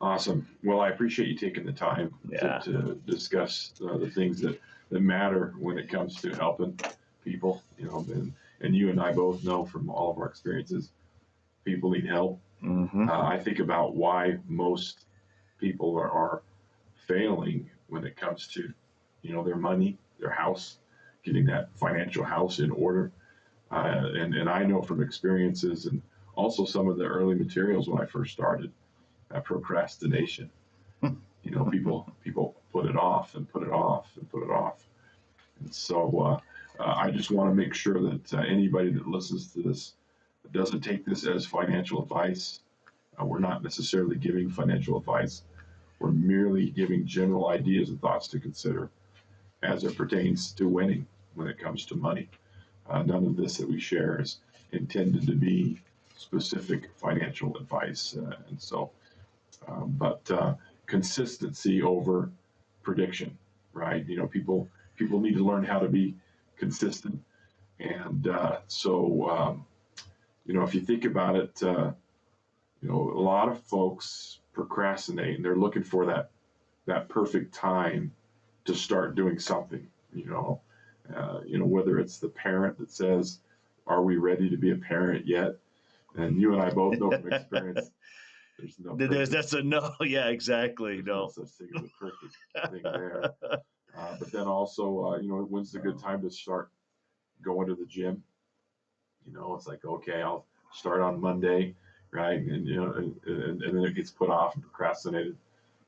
Awesome. Well, I appreciate you taking the time Yeah. to discuss the things that matter when it comes to helping people. And you and I both know from all of our experiences, people need help. Hmm. I think about why most people are failing when it comes to, their money, their house, getting that financial house in order. And I know from experiences and also some of the early materials when I first started, procrastination. People put it off and put it off and put it off. And so I just want to make sure that anybody that listens to this doesn't take this as financial advice. We're not necessarily giving financial advice. We're merely giving general ideas and thoughts to consider as it pertains to winning when it comes to money. None of this that we share is intended to be specific financial advice. But consistency over prediction, right? People need to learn how to be consistent, and if you think about it, a lot of folks procrastinate, and they're looking for that perfect time to start doing something. Whether it's the parent that says, "Are we ready to be a parent yet?" And you and I both know from experience, there's no perfect. That's a no. Yeah, exactly. There's no No. such thing as a perfect thing there. But then also, when's the good time to start going to the gym? It's like, okay, I'll start on Monday, right? And then it gets put off and procrastinated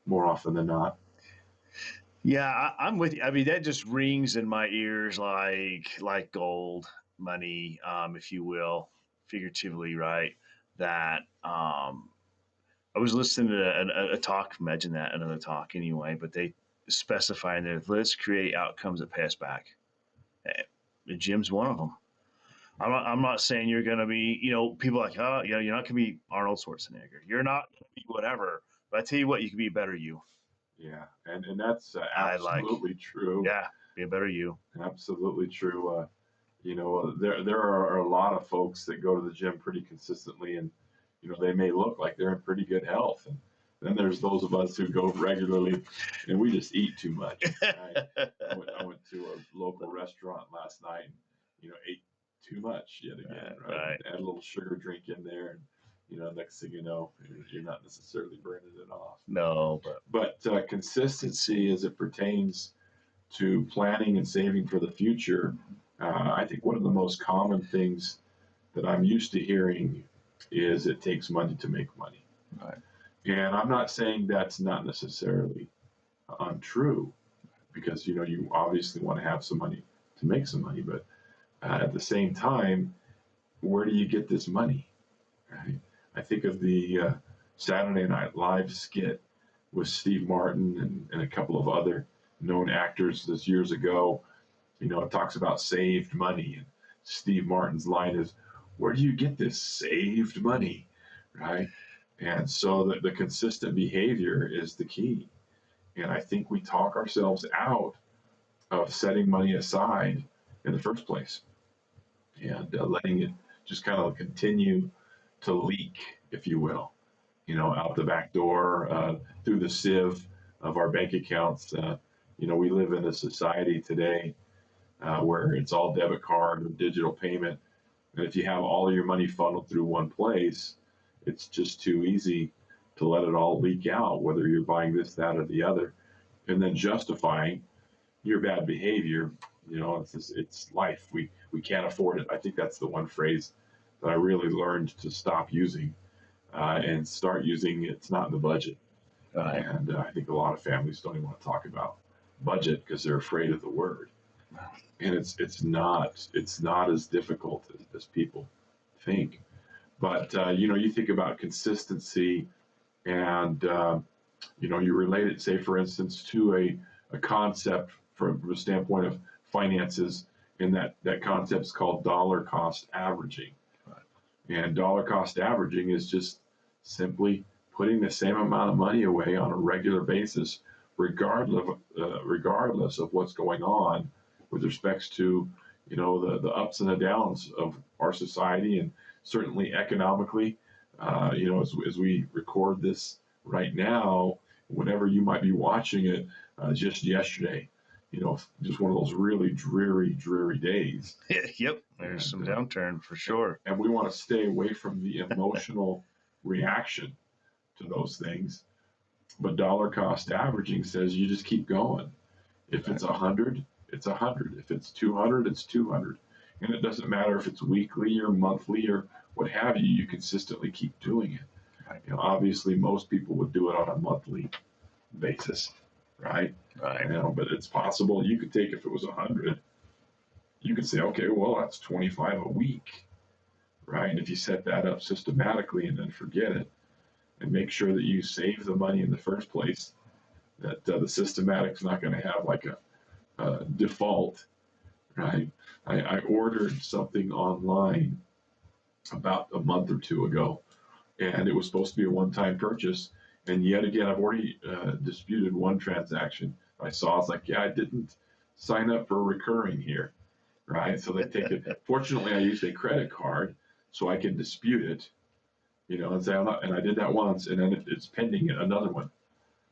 more often than not. Yeah, I'm with you. I mean, that just rings in my ears like gold, money, if you will, figuratively, right? That I was listening to a talk. Imagine that another talk anyway, but they specify in there, let's create outcomes that pay us back. The gym's one of them. I'm not saying you're going to be, people are like, oh, you're not going to be Arnold Schwarzenegger. You're not going to be whatever. But I tell you what, you can be a better you. Yeah, and that's I like, absolutely true. yeah, be a better you. Absolutely true. There are a lot of folks that go to the gym pretty consistently, and they may look like they're in pretty good health, and then there's those of us who go regularly, and we just eat too much. Right? I went to a local restaurant last night, and ate too much yet again. Right, Right. and add a little sugar drink in there, and next thing you know, you're not necessarily burning it off. No, but But consistency as it pertains to planning and saving for the future, I think one of the most common things that I'm used to hearing is it takes money to make money. right. And I'm not saying that's not necessarily untrue, because you obviously want to have some money to make some money, but at the same time, where do you get this money? Right? I think of the Saturday Night Live skit with Steve Martin and a couple of other known actors this years ago. It talks about saved money, and Steve Martin's line is, "Where do you get this saved money?" Right? And so the consistent behavior is the key. And I think we talk ourselves out of setting money aside in the first place, and letting it just kind of continue to leak, if you will, out the back door, through the sieve of our bank accounts. We live in a society today where it's all debit card or digital payment. And if you have all of your money funneled through one place, it's just too easy to let it all leak out, whether you're buying this, that, or the other, and then justifying your bad behavior. It's life. We can't afford it. I think that's the one phrase that I really learned to stop using and start using. It's not in the budget. Right. And I think a lot of families don't even want to talk about budget because they're afraid of the word. And it's not as difficult as people think. But you think about consistency, and you relate it, say for instance, to a concept from a standpoint of finances, and that concept is called dollar cost averaging. Right. And dollar cost averaging is just simply putting the same amount of money away on a regular basis, regardless of what's going on with respects to the ups and the downs of our society, and certainly economically. As we record this right now, whenever you might be watching it, just yesterday, just one of those really dreary days. Yep, there's And some downturn for sure. and we want to stay away from the emotional reaction to those things. But dollar cost averaging says you just keep going. If it's 100, it's 100. If it's 200, it's 200. And it doesn't matter if it's weekly or monthly or what have you. You consistently keep doing it. Right. Obviously, most people would do it on a monthly basis, right? Right. But it's possible you could take, if it was 100, you could say, okay, well, that's 25 a week, right? And if you set that up systematically and then forget it and make sure that you save the money in the first place, that the systematic's not going to have like a default, right? I ordered something online about a month or two ago, and it was supposed to be a one-time purchase. And yet again, I've already disputed one transaction. I saw, it's like, yeah, I didn't sign up for recurring here, right? So they take it. Fortunately, I used a credit card, so I can dispute it, and say I'm not. And I did that once, and then it's pending another one.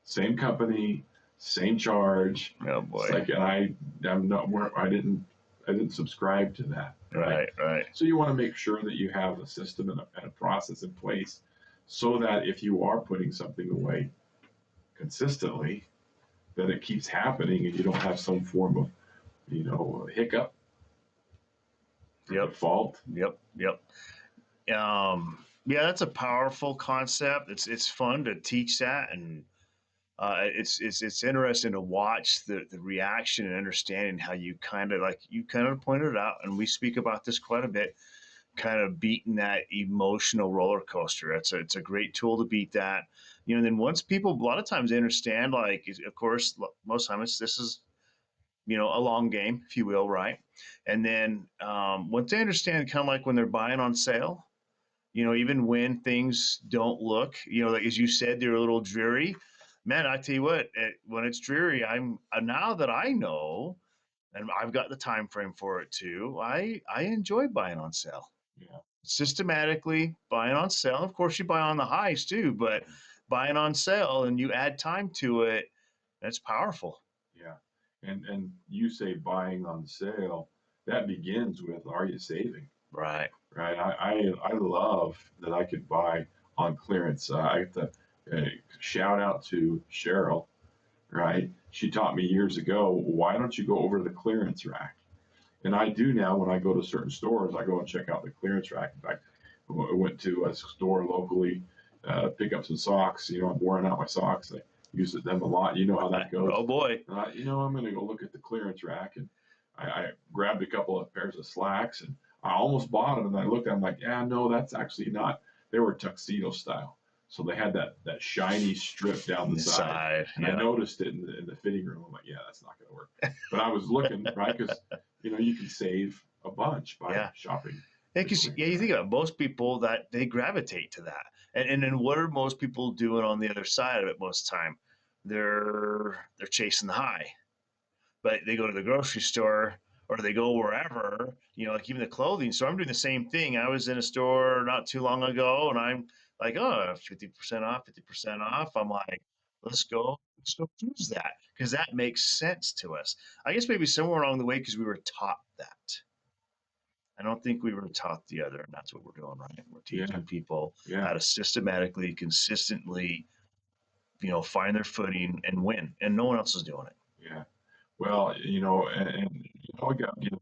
Same company, same charge. Oh It's boy. like, and I'm not. I didn't subscribe to that. Right. Right. Right. So you want to make sure that you have a system and a process in place, so that if you are putting something away consistently, that it keeps happening and you don't have some form of hiccup or Yep. default. Yep. Yep. Yeah, that's a powerful concept. It's fun to teach that, and it's interesting to watch the reaction and understanding how you kind of, like you kind of pointed out, and we speak about this quite a bit, kind of beating that emotional roller coaster. It's a great tool to beat that. And then once people, a lot of times they understand, like, of course, most times this is, a long game, if you will, right? And then once they understand, kind of like when they're buying on sale, even when things don't look, like as you said, they're a little dreary. Man, I tell you what, when it's dreary, I'm now that I know, and I've got the time frame for it too. I enjoy buying on sale, Yeah. systematically buying on sale. Of course, you buy on the highs too, but buying on sale and you add time to it, that's powerful. Yeah. And you say buying on sale, that begins with, are you saving? Right. Right. I love that I could buy on clearance. I have to shout out to Cheryl. Right. She taught me years ago, why don't you go over to the clearance rack? And I do now when I go to certain stores, I go and check out the clearance rack. In fact, I went to a store locally, pick up some socks. I'm wearing out my socks. I use them a lot. You know how that goes. Oh boy. I'm going to go look at the clearance rack, and I grabbed a couple of pairs of slacks, and I almost bought them. And I looked at them like, yeah, no, that's actually not. They were tuxedo style, so they had that shiny strip down the side. Inside. And I noticed it in the fitting room. I'm like, yeah, that's not going to work. But I was looking, right, because you can save a bunch by Yeah. shopping. Yeah, because you think about it, most people that they gravitate to that, and then what are most people doing on the other side of it most of the time? They're chasing the high, but they go to the grocery store or they go wherever, like even the clothing store. I'm doing the same thing. I was in a store not too long ago, and I'm like, oh, 50% off, 50% off. I'm like, let's go choose that because that makes sense to us. I guess maybe somewhere along the way because we were taught that. I don't think we were taught the other, and that's what we're doing, right? We're Yeah, teaching people yeah, how to systematically, consistently, find their footing and win, and no one else is doing it. yeah. Well, I got to give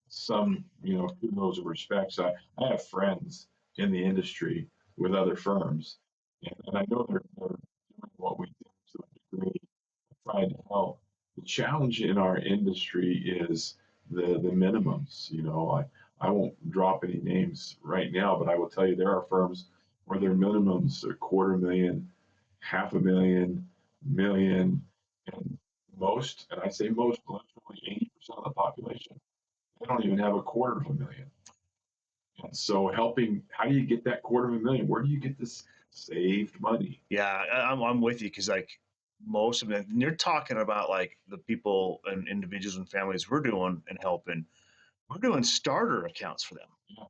some, kudos and respects. I have friends in the industry with other firms, and I know they're doing what we do to a degree, trying to help. The challenge in our industry is the minimums. I won't drop any names right now, but I will tell you there are firms where their minimums are 250,000, 500,000, million, and most, and I say most, literally 80% of the population, they don't even have a quarter of a million. And so how do you get that quarter of a million? Where do you get this saved money? Yeah, I'm with you because like most of them, and you're talking about like the people and individuals and families we're doing and helping. We're doing starter accounts for them. Yeah,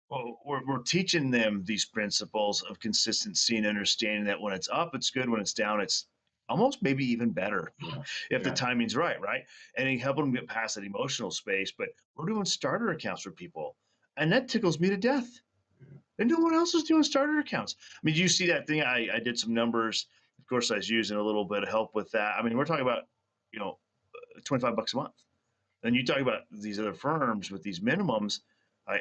Well, we're teaching them these principles of consistency and understanding that when it's up, it's good. When it's down, it's almost maybe even better Yeah, if the yeah, timing's right, right? And then helping them get past that emotional space. But we're doing starter accounts for people, and that tickles me to death. yeah, And no one else is doing starter accounts. I mean, you see that thing? I did some numbers. Of course, I was using a little bit of help with that. I mean, we're talking about, you know, $25 a month. And you talk about these other firms with these minimums. I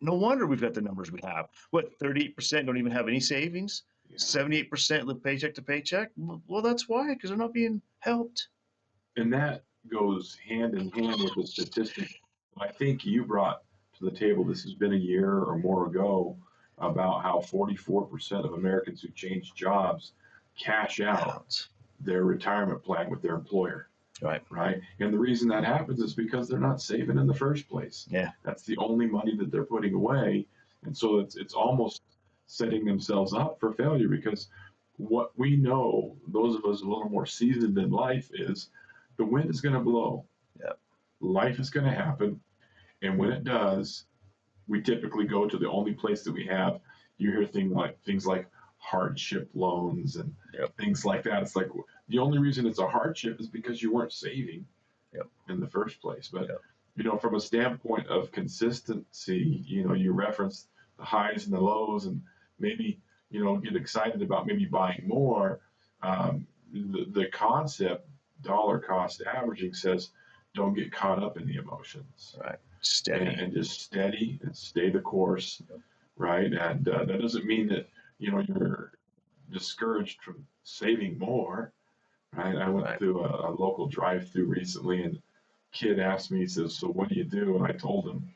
no wonder we've got the numbers we have. What, 38% don't even have any savings? yeah. 78% live paycheck to paycheck? Well, that's why, because they're not being helped. And that goes hand in hand with the statistic I think you brought to the table. This has been a year or more ago about how 44% of Americans who change jobs cash out Out. their retirement plan with their employer, Right. right? And the reason that happens is because they're not saving in the first place. Yeah. That's the only money that they're putting away. And so it's almost setting themselves up for failure because what we know, those of us a little more seasoned in life, is the wind is going to blow. Yep. Life is going to happen. And when it does, we typically go to the only place that we have. You hear things like hardship loans and Yep. things like that. It's like the only reason it's a hardship is because you weren't saving Yep. in the first place. But Yep. from a standpoint of consistency, you referenced the highs and the lows, and maybe get excited about maybe buying more. The concept dollar cost averaging says don't get caught up in the emotions Right. and, Steady. and just steady and stay the course, Yep. right? And that doesn't mean that you're discouraged from saving more, right? I went Right. through a local drive-through recently, and a kid asked me, he says, "So what do you do?" And I told him,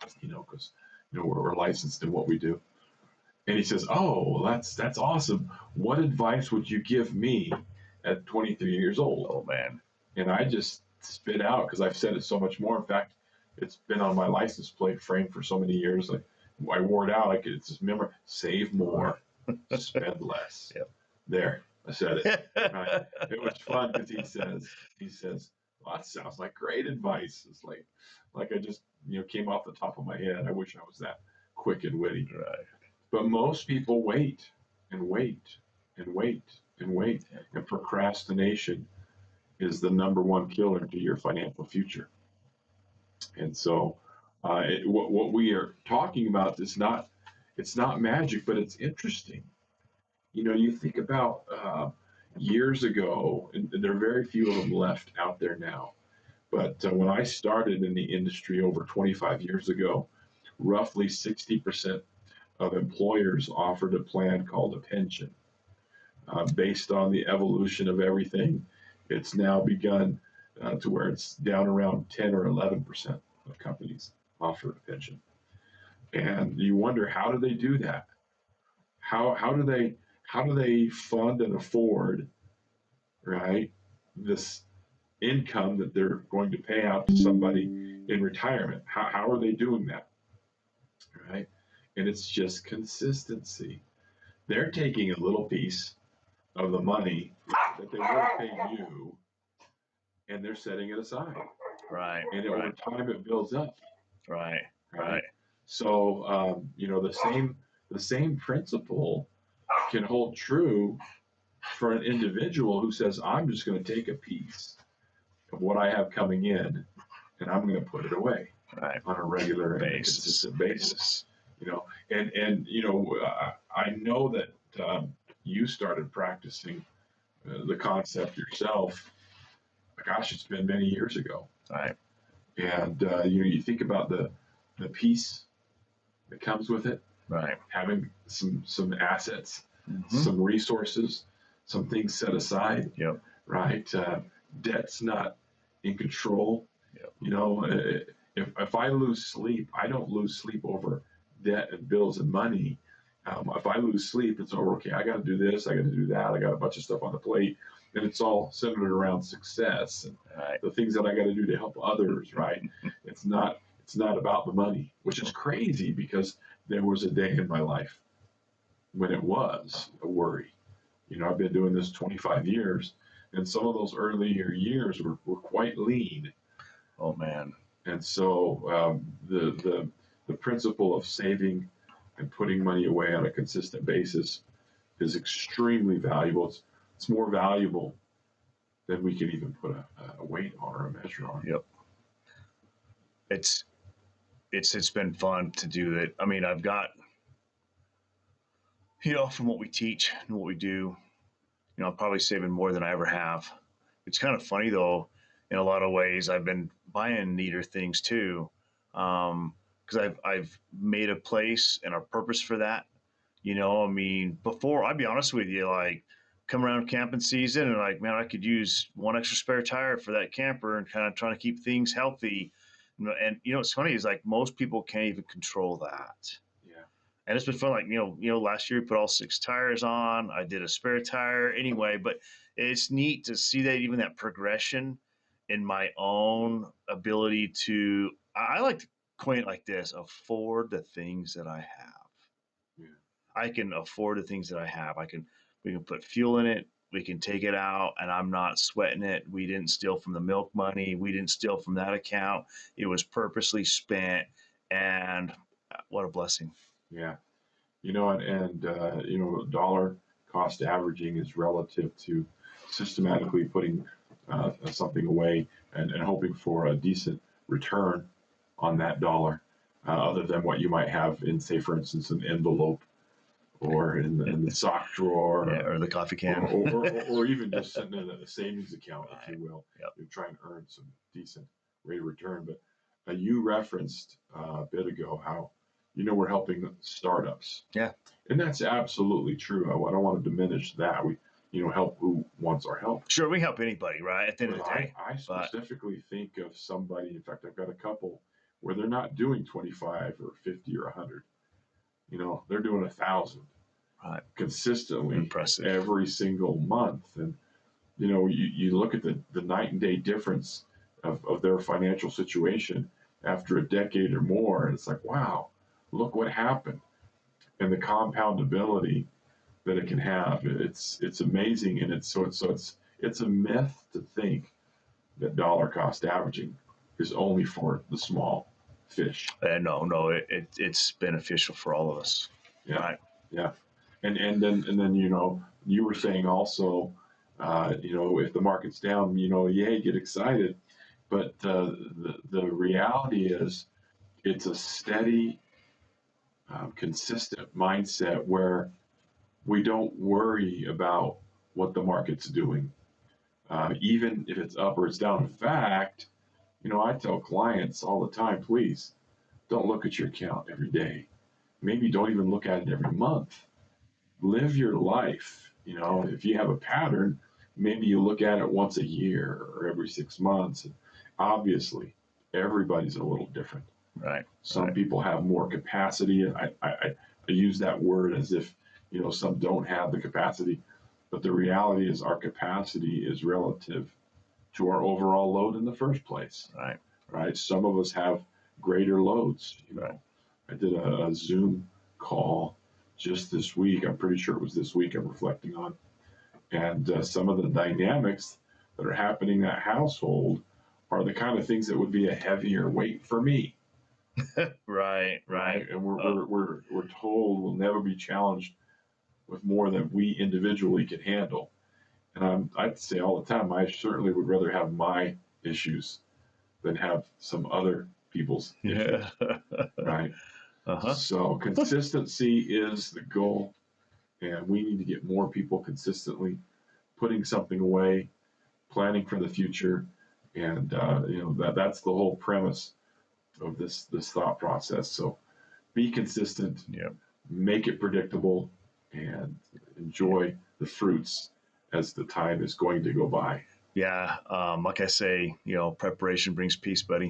because we're licensed in what we do. And he says, "Oh, well, that's awesome. What advice would you give me at 23 years old?" Oh, man. And I just spit out because I've said it so much more. In fact, it's been on my license plate frame for so many years. Like I wore it out. It's just remember, save more, spend less. Yep. There, I said it. Right. It was fun because he says, well, that sounds like great advice. It's like I just came off the top of my head. I wish I was that quick and witty. Right. But most people wait and wait and wait and wait, Yep. and procrastination is the number one killer to your financial future. And so, what we are talking about is not it's not magic, but it's interesting. You think about years ago, and there are very few of them left out there now. But when I started in the industry over 25 years ago, roughly 60% of employers offered a plan called a pension. Based on the evolution of everything, it's now begun to where it's down around 10 or 11% of companies offer a pension. And you wonder, how do they do that? How do they fund and afford, right, this income that they're going to pay out to somebody in retirement? How are they doing that, right? And it's just consistency. They're taking a little piece of the money that they would have paid you, and they're setting it aside. Right. And over Right. time, it builds up, Right. right? Right. So, the same principle can hold true for an individual who says, "I'm just going to take a piece of what I have coming in, and I'm going to put it away Right. on a regular and Basis. consistent basis." I know that you started practicing the concept yourself. Gosh, it's been many years ago. Right. And you think about the peace that comes with it, Right. having some assets, Mm-hmm. some resources, some things set aside, Yep. right? Debt's not in control. Yep. If I lose sleep, I don't lose sleep over debt and bills and money. If I lose sleep, it's over. Okay, I got to do this. I got to do that. I got a bunch of stuff on the plate, and it's all centered around success and Right. the things that I got to do to help others. Right? It's not. It's not about the money, which is crazy because there was a day in my life when it was a worry. I've been doing this 25 years, and some of those earlier years were quite lean. Oh, man. And so the the principle of saving and putting money away on a consistent basis is extremely valuable. It's more valuable than we can even put a weight on or a measure on. Yep. It's been fun to do it. I mean, I've got, from what we teach and what we do, I'm probably saving more than I ever have. It's kind of funny though, in a lot of ways. I've been buying neater things too, because I've made a place and a purpose for that. I mean, before, I'd be honest with you, like come around camping season and like, man, I could use one extra spare tire for that camper and kind of trying to keep things healthy. And what's funny is like most people can't even control that. Yeah. And it's been fun. Like, last year we put all 6 tires on. I did a spare tire anyway, but it's neat to see that even that progression in my own ability to, I like to coin it like this, afford the things that I have. Yeah. I can afford the things that I have. We can put fuel in it. We can take it out and I'm not sweating it. We didn't steal from the milk money. We didn't steal from that account. It was purposely spent, and what a blessing. Yeah. Dollar cost averaging is relative to systematically putting something away and hoping for a decent return on that dollar, other than what you might have in, say, for instance, an envelope or in the sock drawer, Yeah, or the coffee can, or even just sitting in a savings account, if you will. Yep. You try and earn some decent rate of return. But you referenced a bit ago how we're helping startups. Yeah. And that's absolutely true. I don't want to diminish that. We help who wants our help. Sure, we help anybody, right? At the end of the day. I specifically think of somebody. In fact, I've got a couple where they're not doing 25 or 50 or 100. They're doing 1,000. Right. Consistently. Impressive. Every single month. And you look at the night and day difference of their financial situation after a decade or more, and it's like, wow, look what happened. And the compoundability that it can have, it's amazing. And it's a myth to think that dollar cost averaging is only for the small fish. No, it's beneficial for all of us. Yeah. Right. Yeah. And then you were saying also, if the market's down, yay, get excited. But the reality is, it's a steady, consistent mindset where we don't worry about what the market's doing, even if it's up or it's down. In fact, I tell clients all the time, please don't look at your account every day. Maybe don't even look at it every month. Live your life. If you have a pattern, maybe you look at it once a year or every 6 months. And obviously, everybody's a little different. Right. Some people have more capacity, and I use that word as if some don't have the capacity, but the reality is our capacity is relative to our overall load in the first place. Right. Right. Some of us have greater loads. Right. I did a Zoom call just this week. I'm pretty sure it was this week I'm reflecting on. And some of the dynamics that are happening in that household are the kind of things that would be a heavier weight for me. Right. And we're told we'll never be challenged with more than we individually can handle. And I'd say all the time, I certainly would rather have my issues than have some other people's issues. Right. Uh-huh. So consistency is the goal, and we need to get more people consistently putting something away, planning for the future, and that's the whole premise of this thought process. So be consistent, Yep. Make it predictable, and enjoy the fruits as the time is going to go by. Yeah. Like I say, preparation brings peace, buddy.